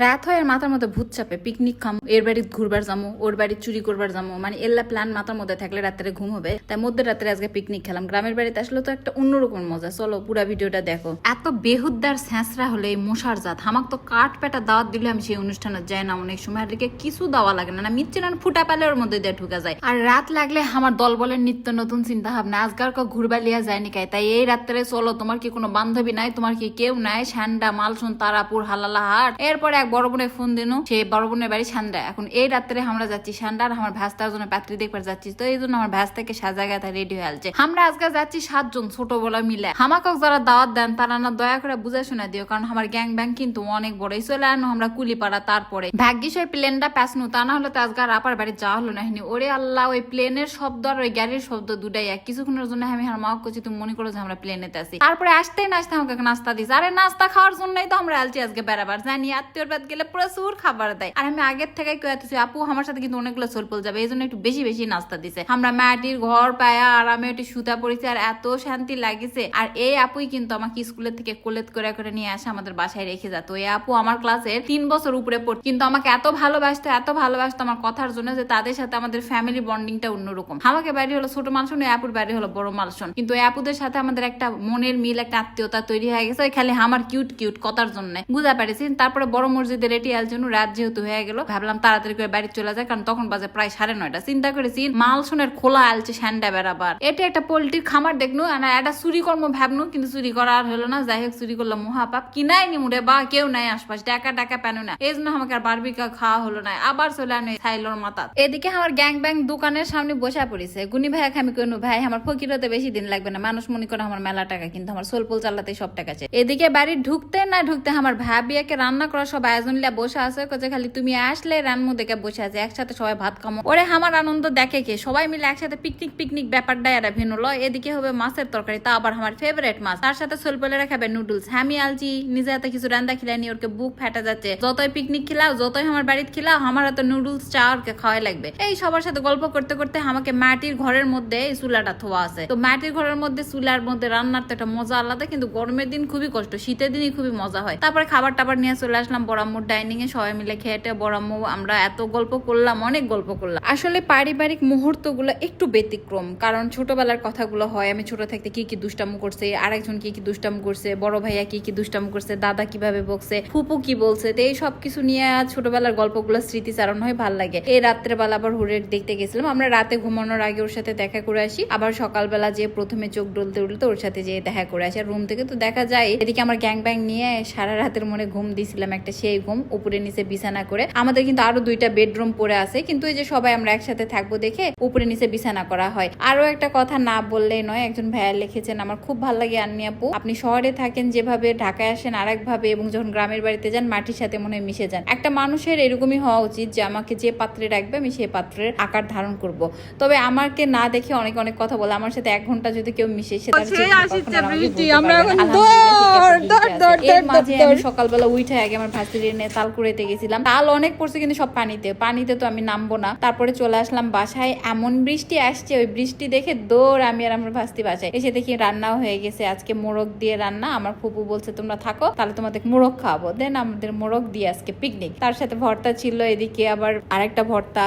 রাত হয় আর মাথার মধ্যে ভূত চাপে, পিকনিক খামো, এর বাড়ি ঘুরবার যাবো, ওর বাড়ি চুরি করবার যাবো, মানে এল্লা প্ল্যান মাথার মধ্যে থাকলে রাত্রে ঘুম হবে। তাই মধ্যে রাত্রে আজকে পিকনিক খেলাম। গ্রামের বাড়িতে আসলে তো একটা অন্যরকম মজা। চলো পুরা ভিডিওটা দেখো। এত বেহুদ্দার স্যাঁচরা হলে এই মশার জাত, আমাকে তো কাঠ পেটা দাওয়াত দিলে আমি সেই অনুষ্ঠানে যাই না। অনেক সময় দিকে কিছু দেওয়া লাগে না, মিচ্ছিলেন ফুটা পেলে ওর মধ্যে দিয়ে ঢুকা যায়। আর রাত লাগলে আমার দল বলের নিত্য নতুন চিন্তা ভাবনা, আজকার ঘুরবা লিয়া যায়নি কাই। তাই এই রাত্রে চলো, তোমার কি কোনো বান্ধবী নাই, তোমার কি কেউ নাই, সান্ডা মালসুন তারাপুর হালালা হাট। এরপরে এক বড় বোনের ফোন দিনু, সে বড় বোনের বাড়ি সান্ডা। এখন এই রাত্রে আমরা যাচ্ছি সান্ডা, আর আমার ভাস্তার জন্য পাত্রী দেখবার যাচ্ছি। তো এই জন্য আমার ভাস্তাকে সাজা গাথা রেডি হয়ে আছে। আমরা আজকে যাচ্ছি 7 জন ছোটবেলা মিলে। আমাকেও যারা দাওয়াত দেন তারা না দয়া করে বুঝে শুনে দিও, কারণ আমার গ্যাং ব্যাং কিন্তু অনেক বড়। এই চলে আনো আমরা কুলিপাড়া, তারপরে ভাগ্যিস ওই প্লেনটা প্যাসনু, তা না হলে তো আজকে আপার বাড়ি যাওয়া হলো না। ওরে আল্লাহ, ওই প্লেনের শব্দ আর ওই গাড়ির শব্দ দুটাই এক। কিছুক্ষণের জন্য আমি আমার মাকে করছি তুমি মনে করো যে আমরা প্লেনেতে আছি। তারপরে আসতেই না আসতে আমাকে নাস্তা দিচ্ছে। আরে নাস্তা খাওয়ার জন্যই তো আমরা আলছি আজকে বেড়াবার। জানি আত্মীয়র বাদ গেলে প্রচুর খাবার দেয়। আর আমি আগের থেকে কয়েছি আপু আমার সাথে কিন্তু অনেকগুলো সোলপল যাবে, এই জন্য একটু বেশি বেশি নাস্তা দিছে। আমরা মাটির ঘর পায়া আর আমি একটু সুতা পড়েছি, আর এত শান্তি লাগিছে। আর এই আপুই কিন্তু আমাকে স্কুলের থেকে কোলেত করে করে নিয়ে আসে আমাদের বাসায় রেখে যেত। এই আপু আমার ক্লাসের 3 বছর উপরে পড়ত, কিন্তু আমাকে এত ভালোবাসতো আমার কথার জন্য, যে তাদের সাথে আমাদের ফ্যামিলি বন্ডিংটা অন্যরকম। আমাকে বাড়ি হলো ছোট মালসন, এই আপুর বাড়ি হলো বড় মালসন, কিন্তু এই আপুদের সাথে আমাদের একটা মনের মিল, একটা আত্মীয়তা তৈরি হয়ে গেছে। ওই খালি আমার কিউট কিউট কথার জন্য বুঝা পারিছি। তারপরে বড় মসজিদে রেডি আল জন্য রাত যেহেতু হয়ে গেল, ভাবলাম তাড়াতাড়ি করে বাড়ি চলে যায়, কারণ তখন বাজে প্রায় 9:30। চিন্তা করেছি মালসনের খোলা আলছে স্যান্ডা বেড়াবার। এটা একটা পোল্ট্রির খামার দেখনু, একটা চুরি কর্ম ভাবনু, কিন্তু চুরি করা আর হলো না। যাই হোক, চুরি করলাম মহাপাপ। কিনাই নি মুড়ে বা কেউ নাই আশপাশ, টাকা টাকা পেনো না, এই জন্য আমাকে আর বারবিকা খাওয়া হলো না। আবার চলে আনে ছাইলোর মাথা। এদিকে আমার গ্যাং ব্যাং দোকানের সামনে বসা পড়েছে। গুনি ভাই আমি কোনো ভাই আমার ফকির হতে বেশি দিন লাগবে না, মানুষ মনে করে আমার মেলা টাকা, কিন্তু আমার সোলপোল চালাতে সব টাকা আছে। এদিকে বাড়ি ঢুকতে না ঢুকতে আমার ভাবিয়াকে রান্না করা সব আয়োজন লিয়া বসে আছে। খালি তুমি আসলে রান্না দেখে বসে আছে, একসাথে সবাই ভাত খামো। ওরে আমার আনন্দ দেখে কে, সবাই মিলে একসাথে পিকনিক পিকনিক ব্যাপারটা এরা ভিন্ন। এদিকে হবে মাছের তরকারি, তা আবার আমার ফেভারিট মাছ, তার সাথে সোলপোলেরা খাবে নুডলস। আমি আলছি নিজে হাতে কিছু রান্না খিলাইনি, ওরকে বুক ফাটা যাচ্ছে। যতই পিকনিক খিলাও, যতই আমার বাড়িতে খিলাও, আমার হাতে নুডলস চা ওরকে খাওয়াই লাগবে। এই সবার সাথে গল্প করতে করতে আমাকে মাটির ঘরের মধ্যে এই চুলাটা থোয়া আছে। তো মাটির ঘরের মধ্যে চুলার মধ্যে রান্নার তো একটা মজা আলাদা, কিন্তু গরমের দিন খুবই কষ্ট, শীতের দিনই খুবই মজা হয়। তারপরে খাবার টাবার নিয়ে চলে আসলাম বড়াম্মুর ডাইনিং এ, সবাই মিলে খেয়েটে বড়াম্মু আমরা এত গল্প করলাম, অনেক গল্প করলাম। আসলে পারিবারিক মুহূর্ত গুলো একটু ব্যতিক্রম, কারণ ছোটবেলার কথাগুলো হয়। আমি ছোট থাকতে কি কি দুষ্টামু করছে, আরেকজন কি কি দুষ্টামু করছে, বড় ভাইয়া কি কি দুষ্টামু করছে, দাদা কিভাবে বকছে, ফুপু কি বলছে, তো এই সবকিছু নিয়ে ছোটবেলার গল্পগুলো স্মৃতিচারণ হয়, ভাল লাগে। এই রাত্রেবেলা আবার হুরের দেখতে গেছিলাম। আমরা রাতে ঘুমানোর আগে ওর সাথে দেখা করে আসি, আবার সকালবেলা যে প্রথমে চোখ ডলতে উঠলে ওর সাথে যে দেখা করে আসি। আর রুম থেকে তো দেখা যায়। এদিকে আমার গ্যাং ব্যাং নিয়ে সারা রাতের মনে ঘুম দিয়েছিলাম, একটা সেই ঘুম উপরে নিচে বিছানা করে। আমাদের কিন্তু আরো 2টা বেডরুম পড়ে আছে, কিন্তু এই যে সবাই আমরা একসাথে থাকবো দেখে উপরে নিচে বিছানা করা হয়। আরো একটা কথা না বললেই নয়, একজন ভাইয়া লিখেছেন আমার খুব ভালো লাগে আন্নি আপু, আপনি শহরে থাকেন যেভাবে, ঢাকায় আসেন আরেক ভাবে, এবং যখন গ্রামের বাড়িতে যান মাটির সাথে মনে হয় মিশে যান। একটা মানুষের এরকমই হওয়া উচিত যে আমাকে যে পাত্রে রাখবে আমি সেই পাত্রের আকার ধারণ করব। তবে আমাকে না দেখে অনেক অনেক কথা বলে, আমার সাথে 1 ঘন্টা যদি কেউ মিশে সকালবেলা উঠে আগে আমার ভাস্তির এনে তাল কুড়াইতে গেছিলাম। তাল অনেক পড়ছে, কিন্তু সব পানিতে তো আমি নামবো না। তারপরে চলে আসলাম বাসায়, এমন বৃষ্টি আসছে, ওই বৃষ্টি দেখে দৌড় আমি আর আমার ভাস্তি বাসায় এসে দেখি রান্নাও হয়ে গেছে। আজকে মোরগ দিয়ে রান্না। আমার ফুপু বলছে তোমরা থাকো, তাহলে তোমাদের মোরগ খাওয়াবো। দেন আমাদের মোরগ দিয়ে আজকে পিকনিক। তার সাথে ভর্তা ছিল, এদিকে আবার আরেকটা ভর্তা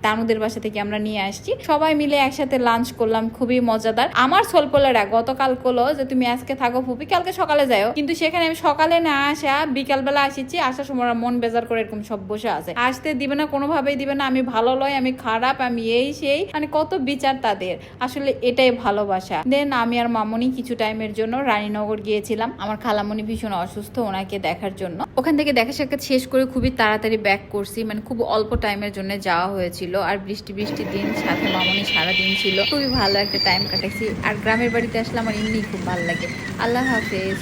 তানুদের বাসা থেকে আমরা নিয়ে আসছি। সবাই মিলে একসাথে লাঞ্চ করলাম, খুবই মজাদার। আমার সোলপোলেরা গতকাল কলো যে তুমি আজকে থাকো ফুপি, কালকে সকালে যাও, কিন্তু সেখানে আমি সকালে না আসা বিকালবেলা আসিছি। আসার সময় মন বেজার করে এরকম সব বসে আছে, আসতে দিবে না, কোনোভাবেই দিবে না। আমি ভালো লয়, আমি খারাপ, আমি এই সেই, মানে কত বিচার তাদের। আসলে এটাই ভালোবাসা। দেন আমি আর মামনি কিছু টাইমের জন্য রানীনগর গিয়েছিলাম। আমার খালামণি ভীষণ অসুস্থ, ওনাকে দেখার জন্য। ওখান থেকে দেখা সাক্ষাৎ শেষ করে খুবই তাড়াতাড়ি ব্যাক করছি, মানে খুব অল্প টাইমের জন্য যাওয়া হয়েছিল। আর বৃষ্টি দিন, সাথে মামনি সারাদিন ছিল, খুবই ভালো একটা টাইম কাটাইছি। আর গ্রামের বাড়িতে আসলে আমার এমনি খুব ভালো লাগে। আল্লাহ হাফেজ।